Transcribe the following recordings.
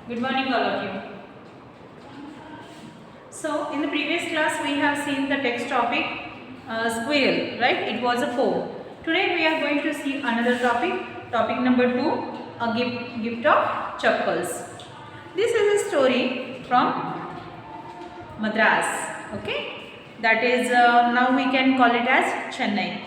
Good morning, all of you. So, in the previous class, we have seen the text topic squirrel, right? It was a poem. Today, we are going to see another topic, topic number 2, a gift of chappals. This is a story from Madras, okay? That is, now we can call it as Chennai.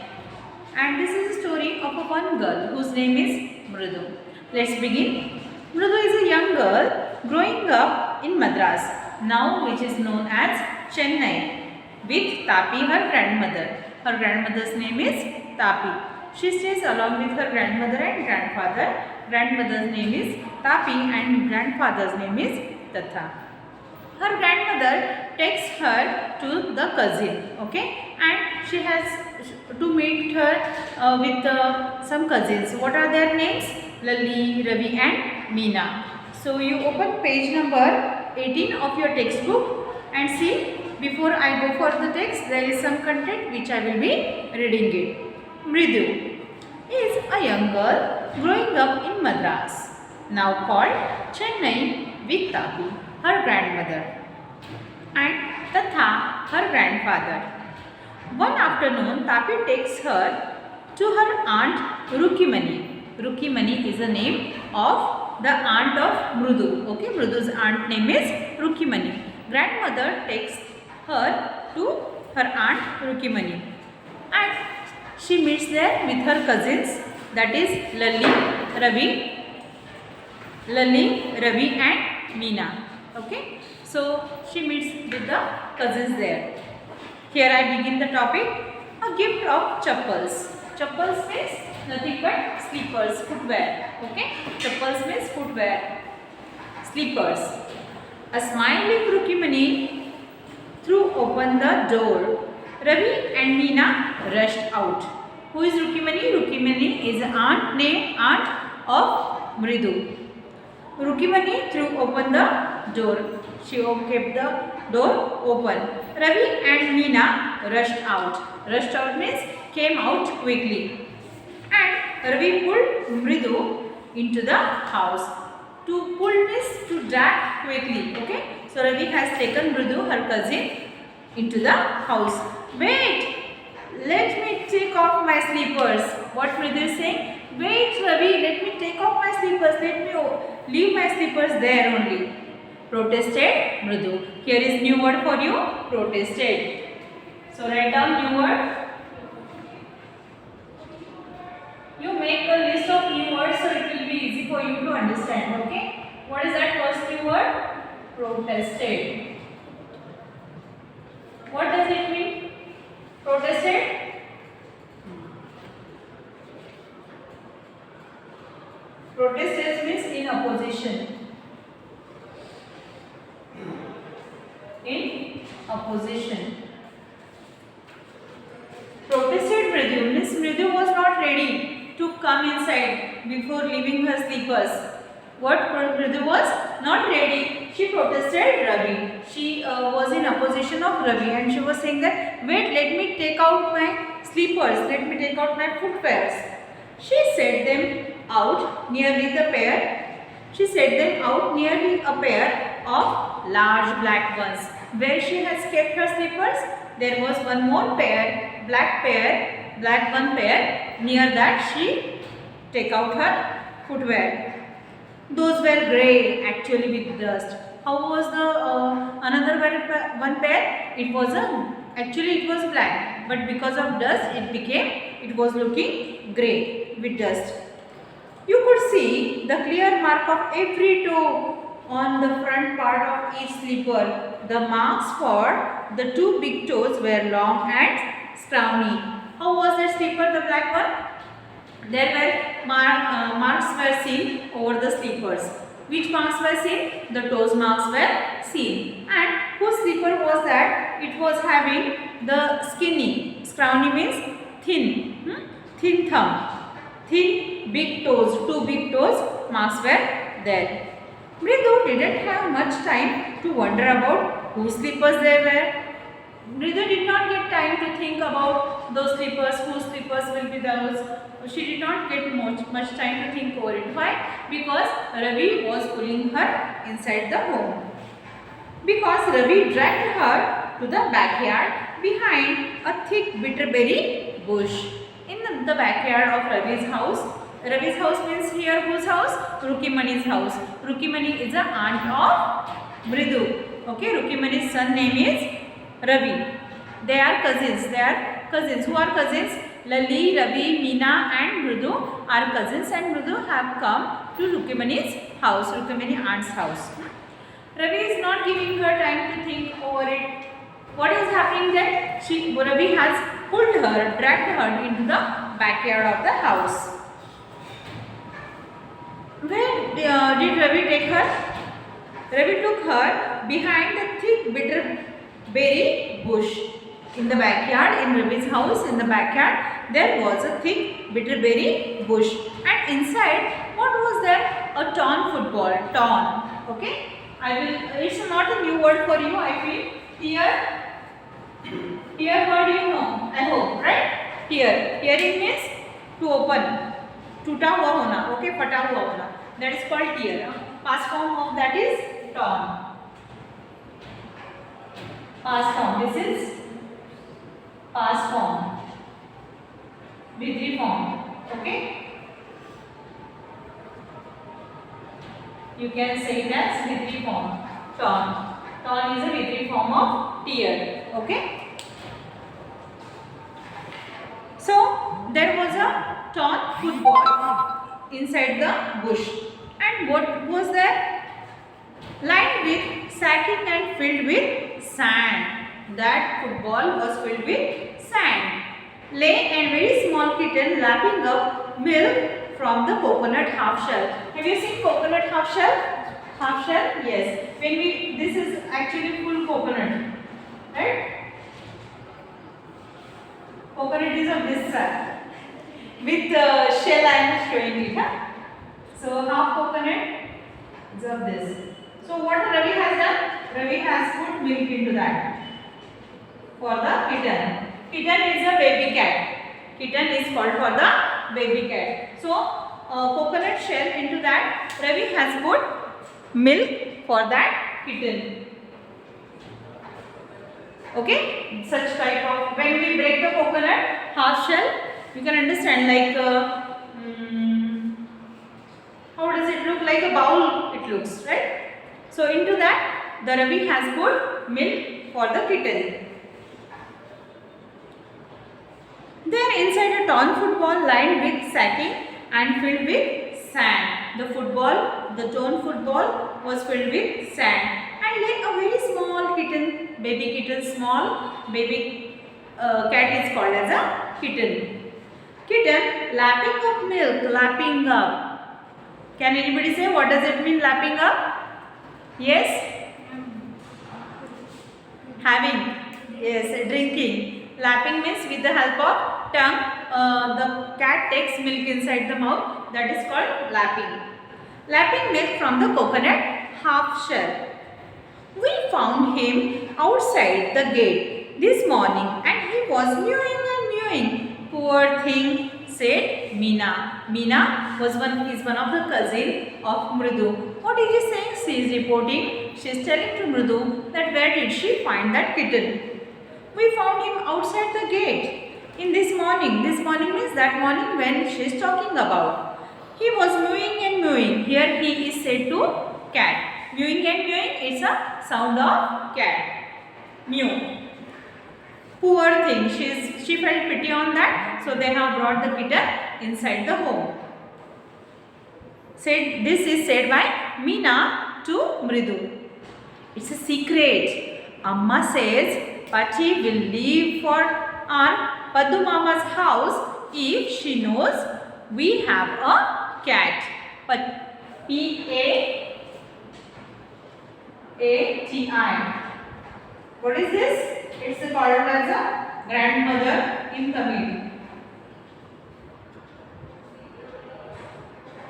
And this is a story of a one girl whose name is Mrudu. Let's begin. Mrudu is a young girl growing up in Madras, now which is known as Chennai, with Tapi, her grandmother. Her grandmother's name is Tapi. She stays along with her grandmother and grandfather. Grandmother's name is Tapi and grandfather's name is Tatha. Her grandmother takes her to the cousin, okay, and she has to meet her with some cousins. What are their names? Lali, Ravi and Meena. So you open page number 18 of your textbook and see, before I go for the text, there is some content which I will be reading it. Mridu is a young girl growing up in Madras, now called Chennai, with Tapi, her grandmother, and Tatha, her grandfather. One afternoon, Tapi takes her to her aunt Rukimani. Rukimani is the name of the aunt of Mrudu. Okay, Mrudu's aunt name is Rukimani. Grandmother takes her to her aunt Rukimani, and she meets there with her cousins, that is Lali, Ravi and Meena. Okay, so she meets with the cousins there. Here I begin the topic, a gift of chappals. Chappals means nothing but slippers, footwear. Okay, chappals means footwear, slippers. A smiling Rukimani threw open the door. Ravi and Meena rushed out. Who is Rukimani? Rukimani is aunt of Mridu. Rukimani threw open the door. She kept the door open. Ravi and Meena rushed out. Rushed out means came out quickly. And Ravi pulled Mridu into the house. To pull means to drag quickly. Okay. So Ravi has taken Mridu, her cousin, into the house. Wait! Let me take off my slippers. What Mridu is saying? Wait, Ravi, let me take off my slippers. Let me leave my slippers there only. Protested Mridu. Here is new word for you. Protested. So write down new word. You make a list of new words so it will be easy for you to understand. Okay. What is that first new word? Protested. What does it mean? Protested? Protested means in opposition. In opposition. Protested Mridu means Mridu was not ready to come inside before leaving her slippers. What Mridu was not ready. She protested Ravi. She was in opposition of Ravi and she was saying that, wait, let me take out my slippers, let me take out my footwears. She set them out nearly a pair of large black ones. Where she has kept her slippers, there was one more black one pair. Near that she take out her footwear. Those were grey, actually with dust. How was the another one pair? It was black, but because of dust, it was looking grey with dust. You could see the clear mark of every toe on the front part of each slipper. The marks for the two big toes were long and scrawny. How was that slipper, the black one? There were marks were seen over the slippers. Which marks were seen? The toes marks were seen. And whose slipper was that? It was having the skinny. Scrawny means thin. Thin thumb. Thin big toes. Two big toes marks were there. Mridu didn't have much time to wonder about whose slippers they were. Mridu did not get time to think about those slippers, whose slippers will be those. She did not get much time to think over it. Why? Because Ravi was pulling her inside the home. Because Ravi dragged her to the backyard behind a thick bitterberry bush. In the backyard of Ravi's house. Ravi's house means here whose house? Rukimani's house. Rukimani is the aunt of Mridu. Okay, Rukimani's son name is Ravi. They are cousins. Who are cousins? Lali, Ravi, Meena and Mridu are cousins, and Mridu have come to Rukimani's house, Rukimani aunt's house. Ravi is not giving her time to think over it. What is happening then? Ravi has pulled her, dragged her into the backyard of the house. Where did Ravi take her? Ravi took her behind the thick bitterberry bush. In the backyard, in Ravi's house, in the backyard, there was a thick bitterberry bush. And inside, what was there? A torn football. Torn. Okay? It's not a new word for you, I feel. Here word you know, I hope, right? Tearing means to open. Tuta hua hona, okay, fata hua hona. That is called tear. Past form of that is torn. Past form, this is past form. V3 form, okay? You can say it as V3 form. Torn. Torn is a V3 form of tear. Okay. So there was a torn football inside the bush. And what was there? Lined with sacking and filled with sand. That football was filled with sand. Lay and very small kitten lapping up milk from the coconut half shell. Have you seen coconut half shell? Half shell? Yes. This is actually full coconut, right? Coconut is of this size. With shell I am showing it. Huh? So half coconut is of this. So what Ravi has done? Ravi has put milk into that for the kitten. Kitten is a baby cat. Kitten is called for the baby cat. So coconut shell into that. Ravi has put milk for that kitten. Okay, such type of, when we break the coconut half shell, you can understand like how does it look? Like a bowl it looks, right? So into that the Ravi has put milk for the kitten. There inside a torn football lined with sacking and filled with sand. The torn football was filled with sand. And like a very small kitten, baby kitten, small baby cat is called as a kitten. Kitten lapping up milk, lapping up. Can anybody say what does it mean, lapping up? Yes? Having. Yes, drinking. Lapping means with the help of tongue, the cat takes milk inside the mouth. That is called lapping. Lapping milk from the coconut half shell. We found him outside the gate this morning and he was mewing and mewing. Poor thing, said Meena. Meena is one of the cousins of Mridu. What is she saying? She is reporting. She is telling to Mridu that where did she find that kitten? We found him outside the gate in this morning. This morning means that morning when she is talking about. He was mewing and mewing. Here he is said to cat. Mewing and mewing is a sound of cat. Mew. Poor thing. She felt pity on that. So they have brought the kitten inside the home. This is said by Meena to Mridu. It's a secret. Amma says Pachi will leave for our Paddu Mama's house if she knows we have a cat. P-A-A-T-I. What is this? It's called as a grandmother in Tamil.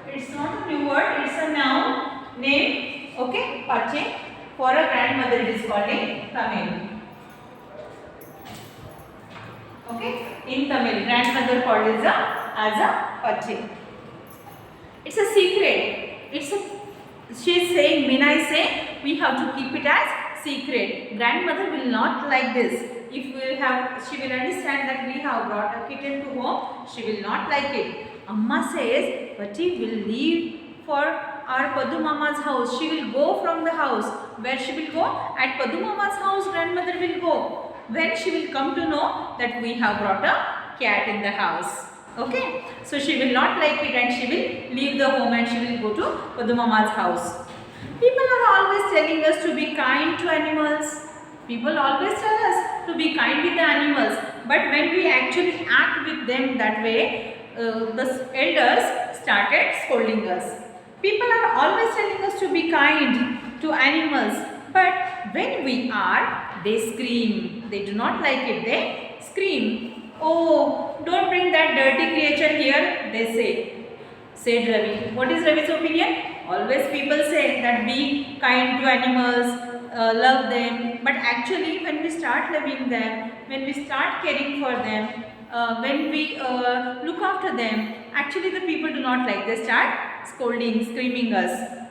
It's not a new word, it's a noun name. Okay, Pache. For a grandmother it is called in Tamil. Okay, in Tamil, grandmother called as a Patti. It's a secret. She's saying, Meena is saying, we have to keep it as secret. Grandmother will not like this. If she will understand that we have brought a kitten to home, she will not like it. Amma says, Patti will leave for our Padu Mama's house. She will go from the house. Where she will go? At Padu Mama's house, grandmother will go. When she will come to know that we have brought a cat in the house. Okay, so she will not like it and she will leave the home and she will go to Padu Mama's house. People are always telling us to be kind to animals. People always tell us to be kind with the animals. But when we actually act with them that way, the elders started scolding us. People are always telling us to be kind to animals. But when we are, they scream. They do not like it. They scream. Oh, don't bring that dirty creature here, they say. Said Ravi. What is Ravi's opinion? Always people say that be kind to animals, love them. But actually when we start loving them, when we start caring for them, when we look after them, actually the people do not like. They start scolding, screaming us.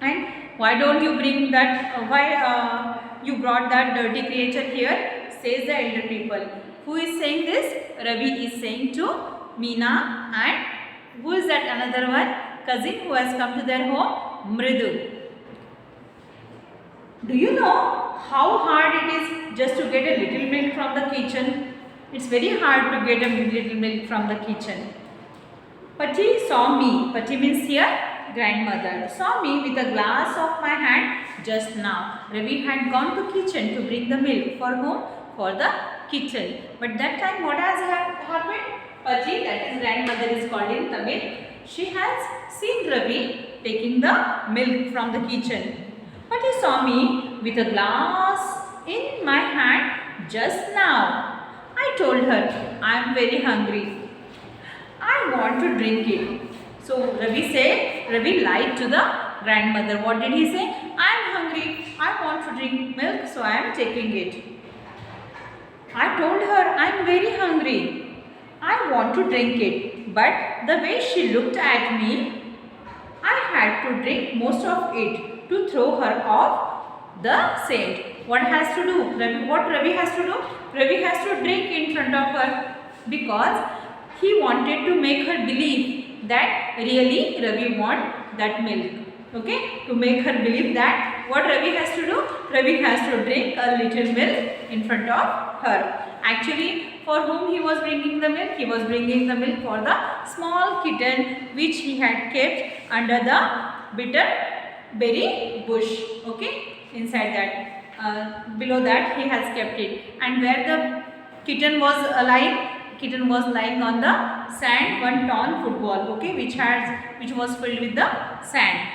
And why don't you bring that, why you brought that dirty creature here, says the elder people. Who is saying this? Ravi is saying to Meena, and who is that another one? Cousin who has come to their home? Mridu. Do you know how hard it is just to get a little milk from the kitchen? It's very hard to get a little milk from the kitchen. Patti saw me. Patti means here grandmother. Saw me with a glass of my hand just now. Ravi had gone to kitchen to bring the milk for whom? For the kitten. But that time what has happened? Patti, that is grandmother is called in Tamil. She has seen Ravi taking the milk from the kitchen. Patti saw me with a glass in my hand just now. I told her, I am very hungry. I want to drink it. So Ravi lied to the grandmother. What did he say? I am hungry. I want to drink milk, so I am taking it. I told her I am very hungry. I want to drink it. But the way she looked at me, I had to drink most of it to throw her off the scent. What has to do? What Ravi has to do? Ravi has to drink in front of her because he wanted to make her believe that really Ravi want that milk. Okay? To make her believe that what Ravi has to do? Ravi has to drink a little milk in front of her. Actually, for whom he was bringing the milk? He was bringing the milk for the small kitten which he had kept under the bitter berry bush. Okay? Inside that. Below that he has kept it. And where the kitten was lying on the sand, one torn football, okay, which was filled with the sand.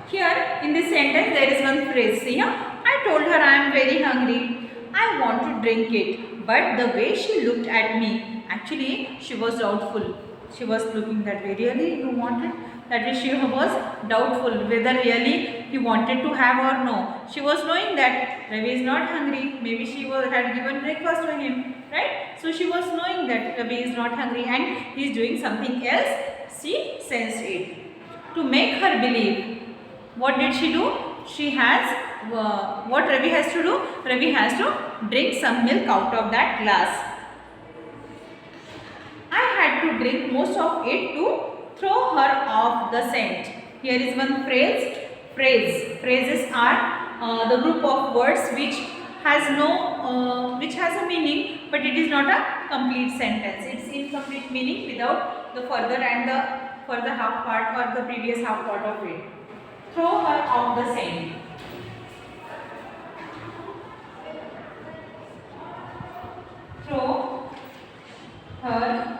Here in this sentence there is one phrase. See here, I told her I am very hungry. I want to drink it. But the way she looked at me, actually she was doubtful. She was looking that way. Really you wanted? That way she was doubtful whether really he wanted to have or no. She was knowing that Ravi is not hungry. Maybe she had given breakfast to him. Right? So she was knowing that Ravi is not hungry and he is doing something else. She sensed it. To make her believe, what did she do? She has, what Ravi has to do? Ravi has to drink some milk out of that glass. I had to drink most of it to throw her off the scent. Here is one phrase. Phrases are the group of words which has a meaning, but it is not a complete sentence. It's incomplete meaning without the further half part or the previous half part of it. Throw her off the scent. Throw her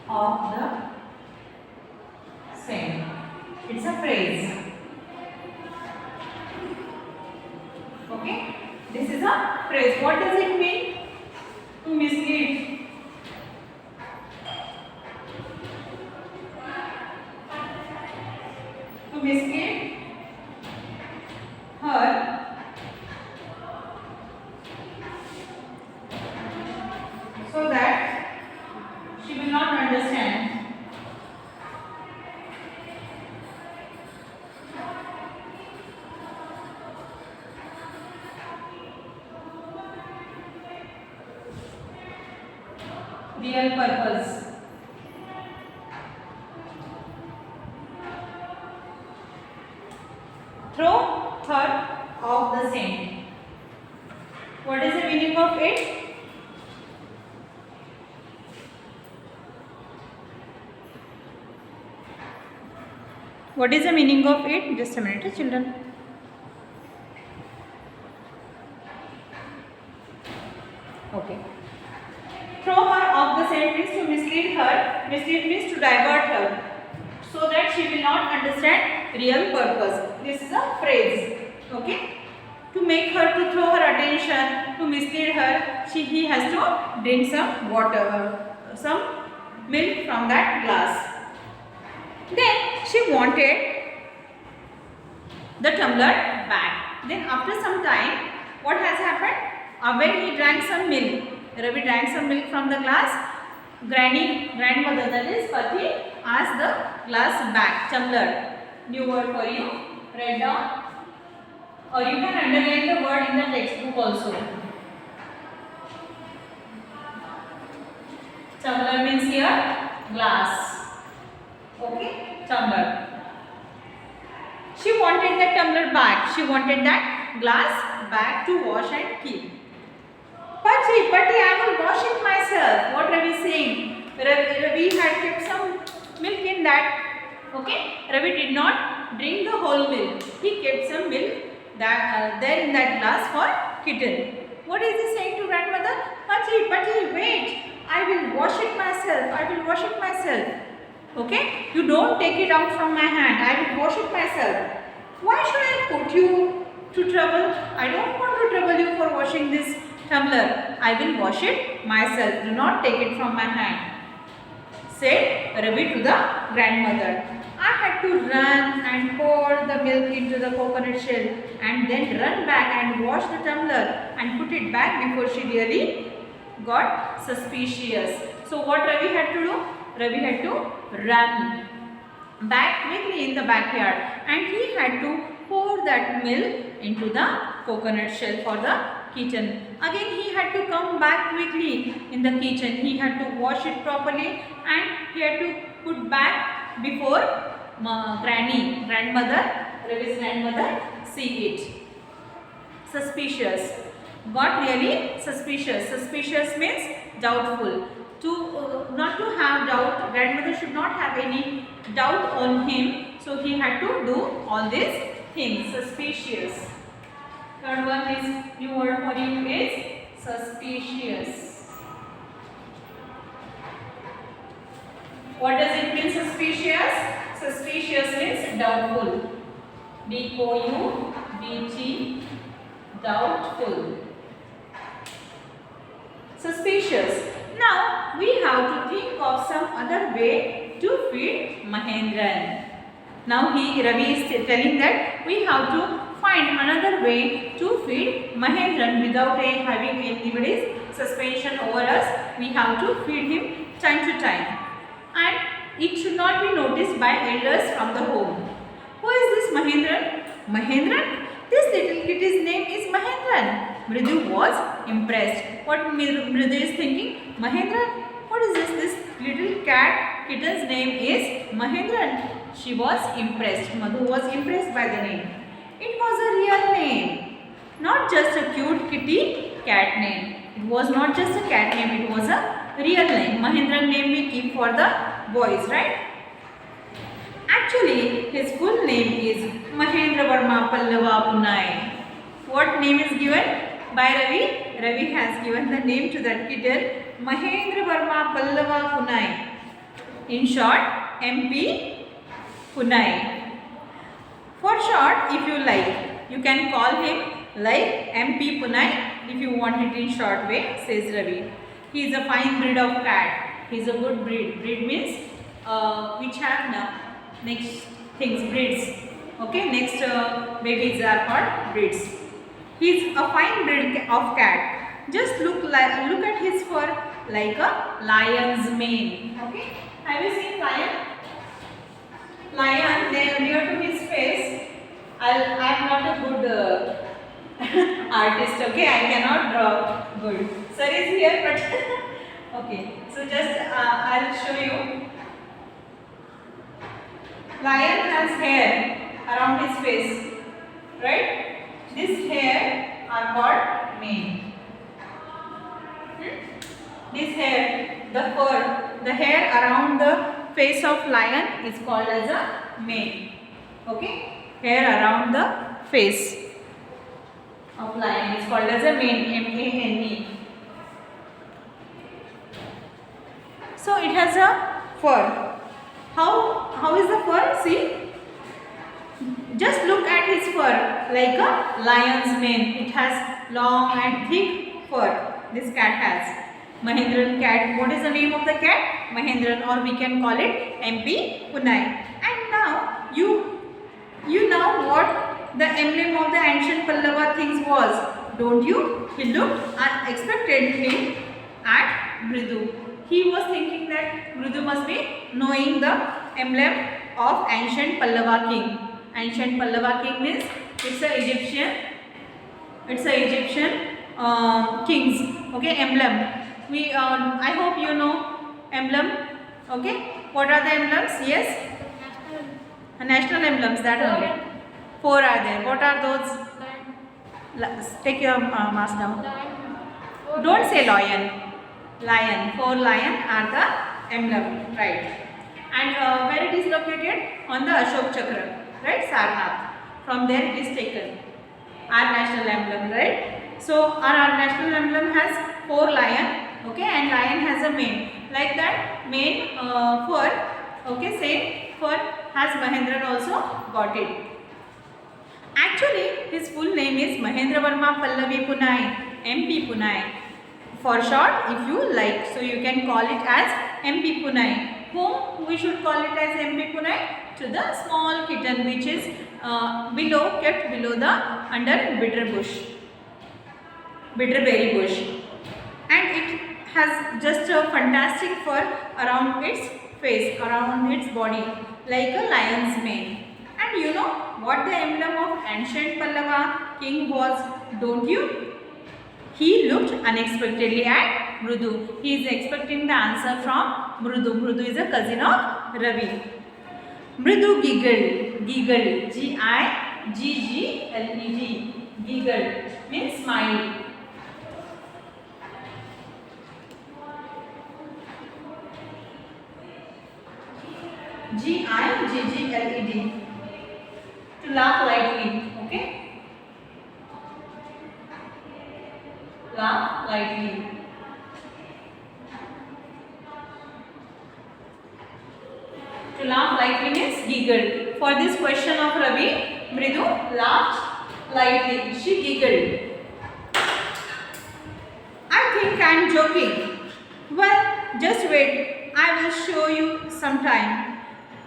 off the scent. It's a phrase. Okay? This is a phrase. What does it mean? To mislead. To mislead her real purpose. Throw her off the scent. What is the meaning of it? What is the meaning of it? Just a minute, children. Okay. Throw her off the scent means to mislead her. Mislead means to divert her, so that she will not understand real purpose. This is a phrase. Okay. To make her to throw her attention, to mislead her, he has to drink some water, some milk from that glass. Then she wanted the tumbler back. Then after some time, what has happened? When he drank some milk, Ravi drank some milk from the glass. Grandmother, that is Pati, asked the glass back. Tumbler. New word for you. Write down. Or you can underline the word in the textbook also. Tumbler means here glass. Okay, tumbler. She wanted that tumbler back. She wanted that glass back to wash and keep. Pati, I will wash it myself. What Ravi is saying? Ravi had kept some milk in that. Okay, Ravi did not drink the whole milk. He kept some milk that there in that glass for kitten. What is he saying to grandmother? Pati, wait. I will wash it myself. Okay? You don't take it out from my hand. I will wash it myself. Why should I put you to trouble? I don't want to trouble you for washing this tumbler. I will wash it myself. Do not take it from my hand. Said Ravi to the grandmother. I had to run and pour the milk into the coconut shell and then run back and wash the tumbler and put it back before she really got suspicious. So what Ravi had to do? Ravi had to run back quickly in the backyard and he had to pour that milk into the coconut shell for the kitten. Again he had to come back quickly in the kitchen. He had to wash it properly and he had to put back before Ravi's grandmother see it. Suspicious. Got really suspicious. Suspicious means doubtful. Not to have doubt, grandmother should not have any doubt on him. So he had to do all these things. Suspicious. Third one is new word for you is suspicious. What does it mean suspicious? Suspicious means doubtful. D-O-U-B-T, doubtful. Suspicious. Now we have to think of some other way to feed Mahendran. Now Ravi is telling that we have to find another way to feed Mahendran without having anybody's suspension over us. We have to feed him time to time. And it should not be noticed by elders from the home. Who is this Mahendran? Mahendran? This little kitty's name is Mahendran. Mridu was impressed. What Mridu is thinking? Mahendran? What is this? This little kitten's name is Mahendran. She was impressed. Madhu was impressed by the name. It was a real name. Not just a cute kitty cat name. It was not just a cat name. It was a real name. Mahendran name we keep for the boys, right? Actually, his full name is Mahendra Varma Pallava Punai. What name is given by Ravi? Ravi has given the name to that kitten, Mahendra Varma Pallava Punai. In short, MP Punai. For short, if you like, you can call him like MP Punai if you want it in short way, says Ravi. He is a fine breed of cat. He is a good breed. Breed means which have now next things, breeds. Okay, next babies are called breeds. He is a fine breed of cat. Just look at his fur like a lion's mane. Okay, have you seen lion? Lion near to his face. I am not a good artist. Okay, I cannot draw good. Sir is here, but Okay, so just I'll show you. Lion has hair around his face, right? This hair are called mane. This hair, the fur, the hair around the face of lion is called as a mane. Okay, hair around the face of lion is called as a mane. M-A-N-E. So it has a fur. How is the fur? See, just look at his fur like a lion's mane. It has long and thick fur. This cat has. Mahendran cat. What is the name of the cat? Mahendran, or we can call it MP Punai. And now you know what the emblem of the ancient Pallava things was. Don't you? He looked unexpectedly at Mridu. He was thinking that Mridu must be knowing the emblem of ancient Pallava king. Ancient Pallava king means it's a Egyptian kings. Okay, emblem. I hope you know emblem. Okay, what are the emblems? Yes, national emblems. That only. Four are there. What are those? Take your mask down. Don't say lion. Lion. 4 lion are the emblem, right? And where it is located? On the Ashok Chakra, right? Sarnath. From there it is taken. Our national emblem, right? So our national emblem has 4 lion, okay, and lion has a mane. Like that, mane fur, okay, same fur has Mahendran also got it. Actually, his full name is Mahendra Verma Pallavi Punai, MP Punai. For short, if you like, so you can call it as MP Punai. Whom we should call it as MP Punai? To the small kitten which is kept below the under bitterberry bush, and it has just a fantastic fur around its face, around its body, like a lion's mane. And you know what the emblem of ancient Pallava king was, don't you? He looked unexpectedly at Mrudu. He is expecting the answer from Mrudu. Mrudu is a cousin of Ravi. Mrudu giggled. Giggled. Giggled. Giggled means smile. Giggled. To laugh lightly. Okay? Laugh lightly. To laugh lightly means giggled. For this question of Ravi, Mridu laughed lightly. She giggled. I think I am joking. Well, just wait. I will show you sometime.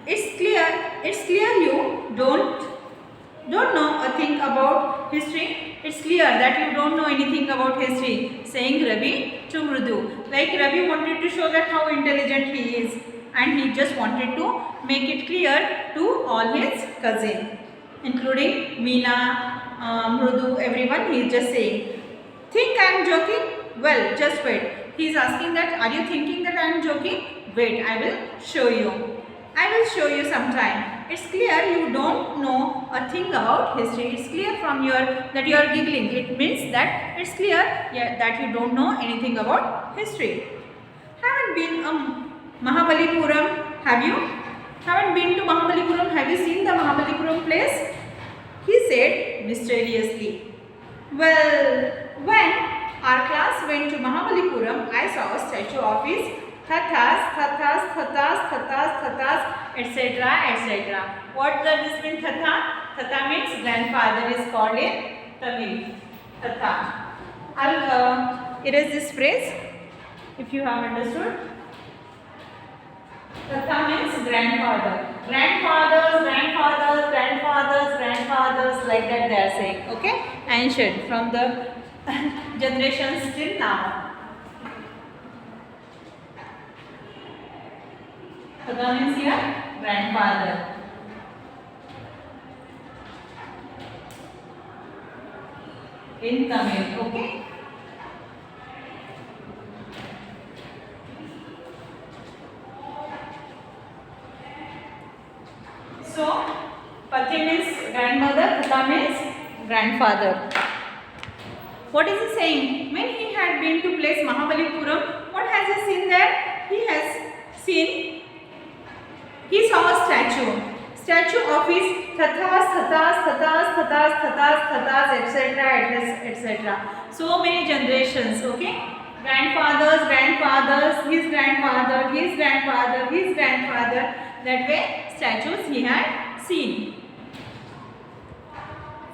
It's clear you don't know a thing about history. It's clear that you don't know anything about history, saying Ravi to Mrudu. Like Ravi wanted to show that how intelligent he is, and he just wanted to make it clear to all his cousins, including Meena, Mrudu, everyone. He is just saying, think I am joking? Well, just wait. He is asking that, are you thinking that I am joking? Wait, I will show you. I will show you sometime. It's clear you don't know a thing about history. It's clear from that you are giggling. It means that it's clear that you don't know anything about history. Haven't been Mahabalipuram? Have you? Haven't been to Mahabalipuram? Have you seen the Mahabalipuram place? He said mysteriously. Well, when our class went to Mahabalipuram, I saw a statue of his Thathas, etc., etc. What does this mean, Thatha? Thatha means grandfather is called in Tamil. Thatha. I'll erase this phrase if you have understood. Thatha means grandfather. Grandfathers, like that they are saying. Okay? Ancient, from the generations till now. Thatha means here grandfather. In Tamil, okay? Pati means grandmother, Tata means grandfather. What is he saying? When he had been to place Mahabalipuram, what has he seen there? He saw a statue of his Tathas, etc. So many generations, okay? Grandfathers, his grandfather. That way, statues he had seen.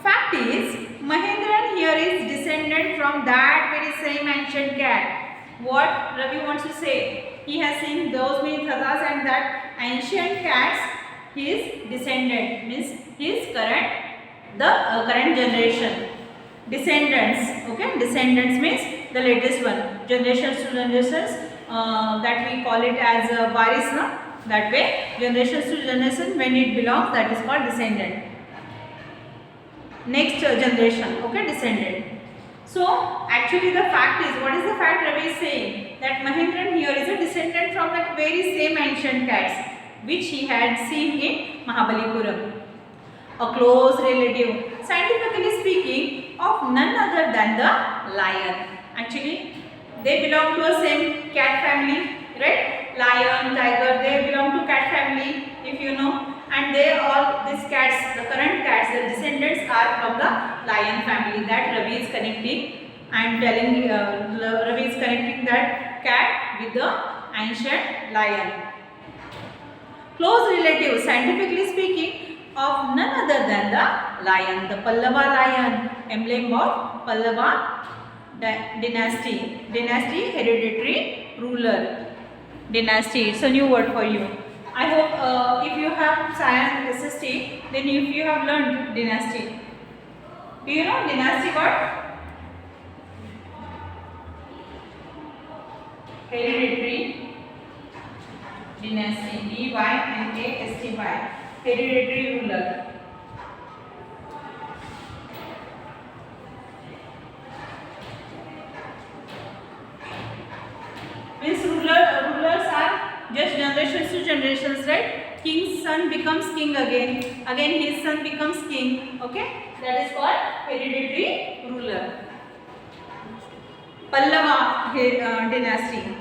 Fact is, Mahendran here is descendant from that very same ancient cat. What Ravi wants to say? He has seen those many Tathas and that ancient cats. His descendant means his current generation. Descendants, okay? Descendants means the latest one. Generations to generations, that we call it as varis, no? That way, generations to generation, when it belongs, that is called descendant. Next generation, okay, descendant. So actually the fact is, what is the fact Ravi is saying? That Mahendran here is a descendant from that very same ancient cats which he had seen in Mahabalipuram. A close relative, scientifically speaking, of none other than the lion. Actually, they belong to a same cat family, right? Lion, tiger, they belong to cat family, if you know. And they all, these cats, the current cats, the descendants are from the lion family. That Ravi is connecting and telling, Ravi is connecting that cat with the ancient lion. Close relative, scientifically speaking, of none other than the lion, the Pallava lion, emblem of Pallava dynasty. Dynasty, hereditary ruler. Dynasty, it's a new word for you. I hope if you have science SST, then if you have learned dynasty. Do you know dynasty word? Hereditary dynasty, D-Y-N-A-S-T-Y, hereditary ruler. Means rulers are just generations to generations, right? King's son becomes king again his son becomes king, okay? That is called hereditary ruler. Pallava dynasty.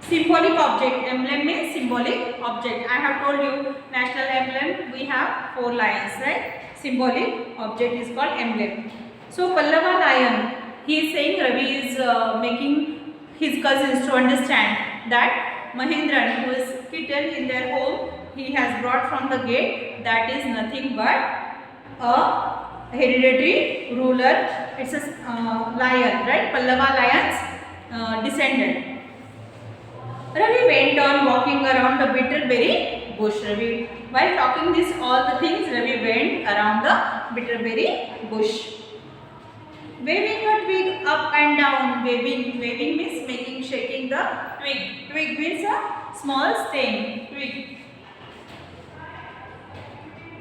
Symbolic object, emblem means symbolic object. I have told you, national emblem, we have 4 lions, right? Symbolic object is called emblem. So Pallava lion, he is saying, Ravi is making his cousins to understand that Mahendran, who is kitten in their home, he has brought from the gate, that is nothing but a hereditary ruler. It's a lion, right? Pallava lion's descendant. Ravi went on walking around the bitterberry bush. Ravi, while talking this all the things, Ravi went around the bitterberry bush. Waving a twig up and down. Waving means making, shaking the twig. Twig means a small stem. Twig.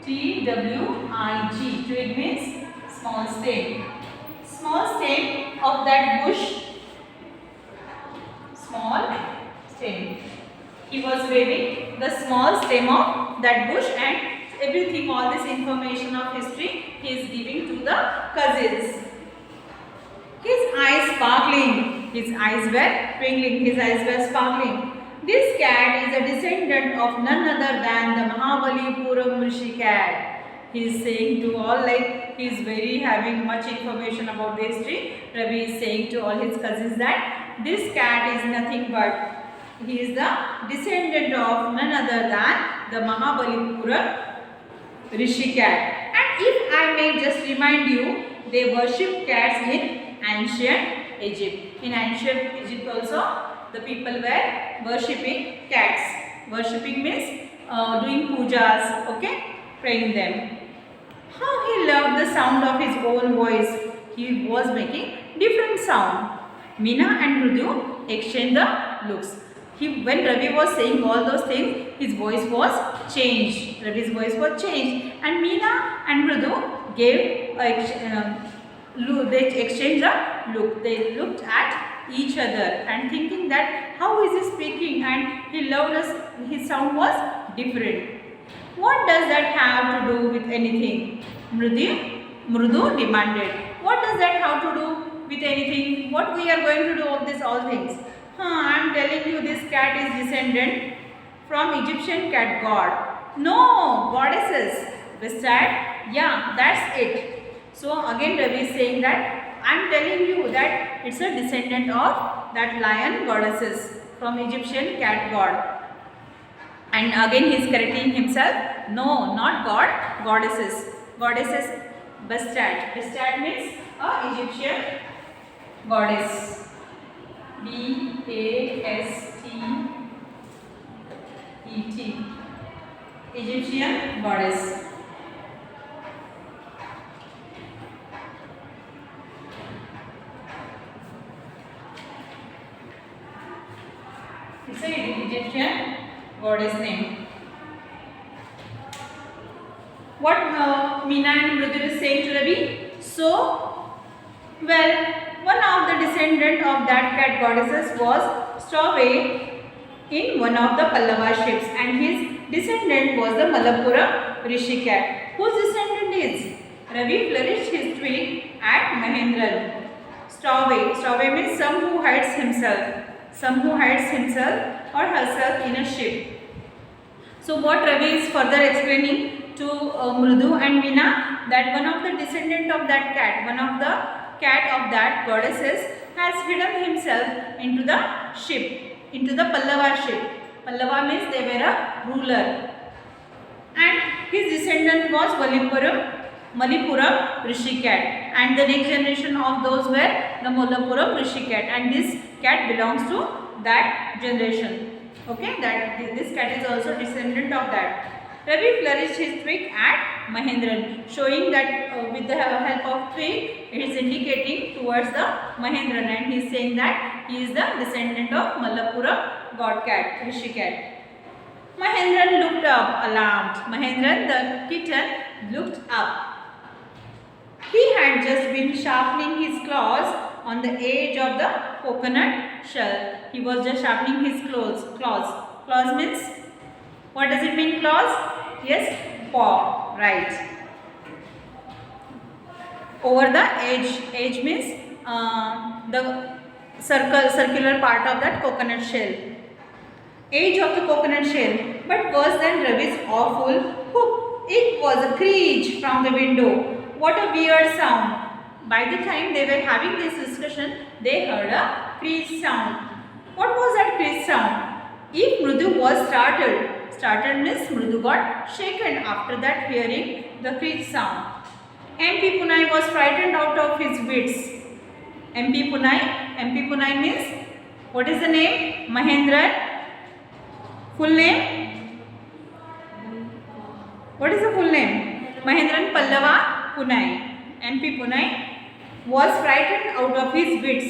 T-W-I-G. Twig means small stem. Small stem of that bush. Small stem. He was waving the small stem of that bush, and everything, all this information of history he is giving to the cousins. His eyes sparkling, his eyes were twinkling, his eyes were sparkling. This cat is a descendant of none other than the Mahabalipuram Rishi cat. He is saying to all, like he is very having much information about the history. Ravi is saying to all his cousins that this cat is nothing but, he is the descendant of none other than the Mahabalipuram Rishi cat. And if I may just remind you, they worship cats in ancient Egypt. In ancient Egypt also, the people were worshipping cats. Worshipping means doing pujas, okay, praying them. How he loved the sound of his own voice. He was making different sound. Meena and Mridu exchanged the looks. When Ravi was saying all those things, his voice was changed. Ravi's voice was changed, and Meena and Mridu gave they exchanged a look. They looked at each other and thinking that how is he speaking, and he loved us. His sound was different. What does that have to do with anything? Mrudu demanded. What does that have to do with anything? What we are going to do of this all things? I am telling you, this cat is descendant from Egyptian cat god. No, goddesses. Beside, yeah, that's it. So again Ravi is saying that I am telling you that it's a descendant of that lion goddesses from Egyptian cat god. And again he is correcting himself. No, not god, goddesses. Goddesses, Bastet. Bastet means a Egyptian goddess. B-A-S-T-E-T. Egyptian goddess. It's an Egyptian goddess name. What Meena and Mrudu is saying to Ravi? So, well, one of the descendant of that cat goddesses was stowaway in one of the Pallava ships, and his descendant was the Malappuram Rishi cat. Whose descendant is? Ravi flourished his twig at Mahendran. Stowaway. Stowaway means some who hides himself. Some who hides himself or herself in a ship. So what Ravi is further explaining to Mrudu and Meena, that one of the descendant of that cat, one of the cat of that goddesses has hidden himself into the ship, into the Pallava ship. Pallava means they were a ruler. And his descendant was Malippuram Rishi cat. And the next generation of those were the Malappuram Rishi cat. And this cat belongs to that generation. Okay, that this cat is also descendant of that. Ravi flourished his twig at Mahendran, showing that with the help of twig, it is indicating towards the Mahendran, and he is saying that he is the descendant of Malappuram god cat, Rishi cat. Mahendran looked up, alarmed. Mahendran, the kitten, looked up. He had just been sharpening his claws on the edge of the coconut shell. He was just sharpening his claws. Claws means, what does it mean, claws? Yes, paw, right. Over the edge. Edge means the circular part of that coconut shell. Edge of the coconut shell. But worse than Ravi's awful whoop, it was a screech from the window. What a weird sound. By the time they were having this discussion, they heard a screech sound. What was that screech sound? If Mrudu was startled means Mrudu got shaken after that hearing the screech sound. MP Punai was frightened out of his wits. MP Punai means, what is the name? Mahendran. Full name? What is the full name? Mahendran Pallava Punai. MP Punai was frightened out of his wits.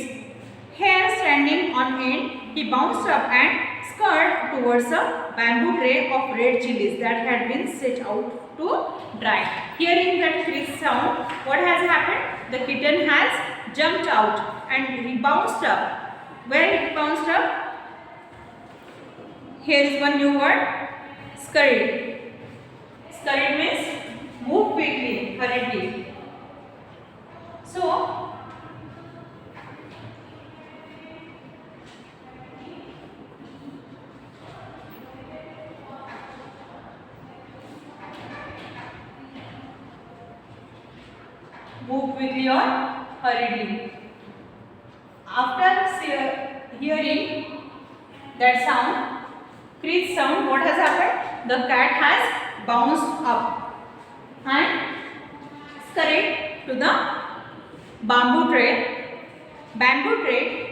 Hair standing on end, he bounced up and scurried towards a bamboo tray of red chilies that had been set out to dry. Hearing that crisp sound, what has happened? The kitten has jumped out and he bounced up. Where it bounced up? Here is one new word, scurried. Scurried means move quickly, hurriedly. So, move quickly or hurriedly. After hearing that sound, screech sound, what has happened? The cat has bounced up and scurried to the bamboo tray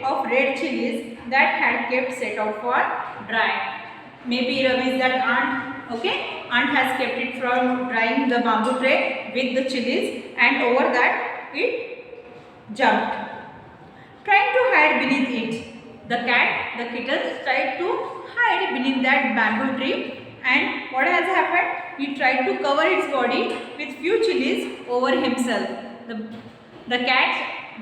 of red chilies that had kept set out for dry. Maybe Ravi is that aunt. Okay, aunt has kept it from drying the bamboo tray with the chilies, and over that it jumped, trying to hide beneath it. The kitten tried to hide beneath that bamboo tree, and what has happened? He tried to cover its body with few chilies over himself. The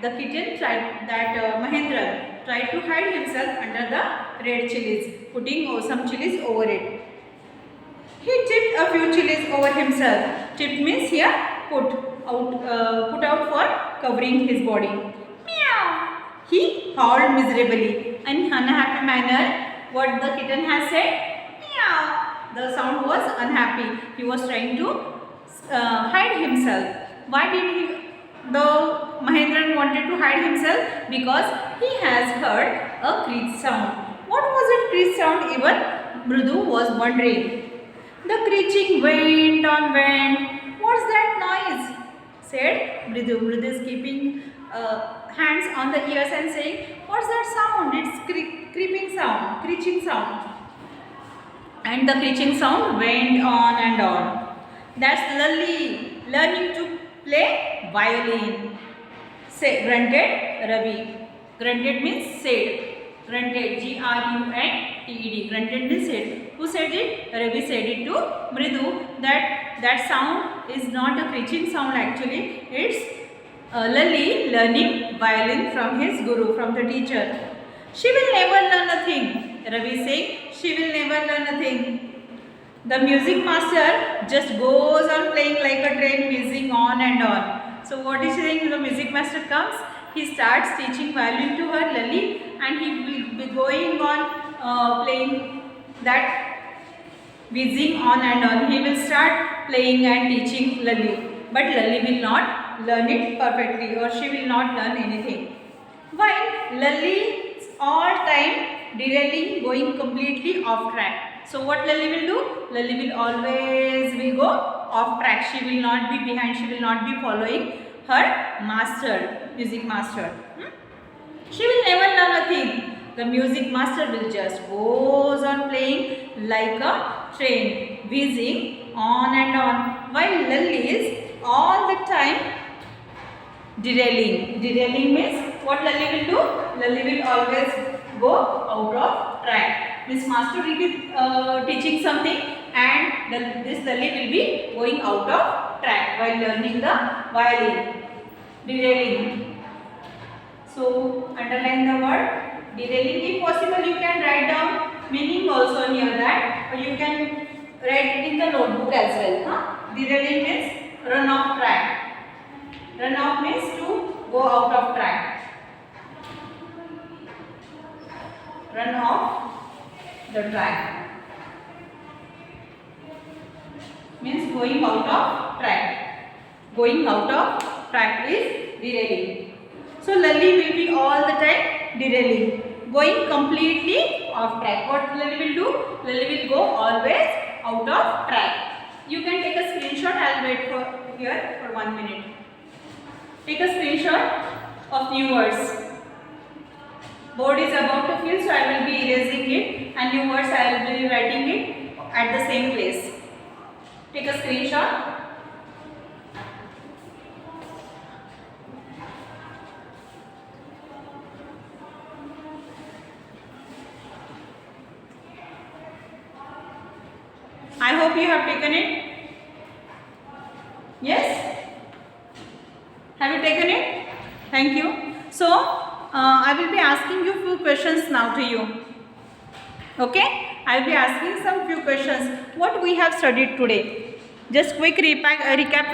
kitten tried that Mahendran tried to hide himself under the red chilies, putting some chilies over it. He tipped a few chilies over over himself. Tipped means here put out for covering his body. Meow. He howled miserably. In unhappy manner, what the kitten has said? Meow. The sound was unhappy. He was trying to hide himself. Why did the Mahendran wanted to hide himself? Because he has heard a screech sound. What was that screech sound? Even Mridu was wondering. The screeching went on went. What's that noise? Said Mridu. Mridu is keeping hands on the ears and saying, what's that sound? It's creeping sound, screeching sound. And the screeching sound went on and on. That's Lalli learning to play violin. Say, grunted Ravi. Grunted means said. Grunted, Grunted. Grunted means said. Who said it? Ravi said it to Mridu. That sound is not a screeching sound actually. It's Lalli learning violin from his guru, from the teacher. She will never learn a thing. Ravi saying, she will never learn a thing. The music master just goes on playing like a train, whizzing on and on. So what is saying? The music master comes, he starts teaching violin to her, Lalli, and he will be going on playing that whizzing on and on. He will start playing and teaching Lalli, but Lalli will not learn it perfectly, or she will not learn anything. While Lalli all time derailing, going completely off track. So what Lalli will do? Lalli will always go off track. She will not be behind. She will not be following her master, music master. She will never learn a thing. The music master will just goes on playing like a train, whizzing on and on. While Lalli is all the time derailing. Derailing means what Lalli will do? Lalli will always go out of track. This master will be teaching something, and this Lalli will be going out of track while learning the violin. Derailing. So underline the word derailing. If possible, you can write down meaning also near that, or you can write it in the notebook as well. Derailing means run off track. Run off means to go out of track. Run off the track means going out of track. Going out of track is derailing. So Lalli will be all the time derailing, going completely off track. What Lalli will do? Lalli will go always out of track. You can take a screenshot. I'll wait for here for 1 minute. Take a screenshot of new words. Board is about to fill, so I will be erasing it, and new words I will be writing it at the same place. Take a screenshot. I hope you have taken it. Yes? Have you taken it? Thank you. So, I will be asking you few questions now to you. Okay? I will be asking some few questions. What we have studied today? Just quick recap.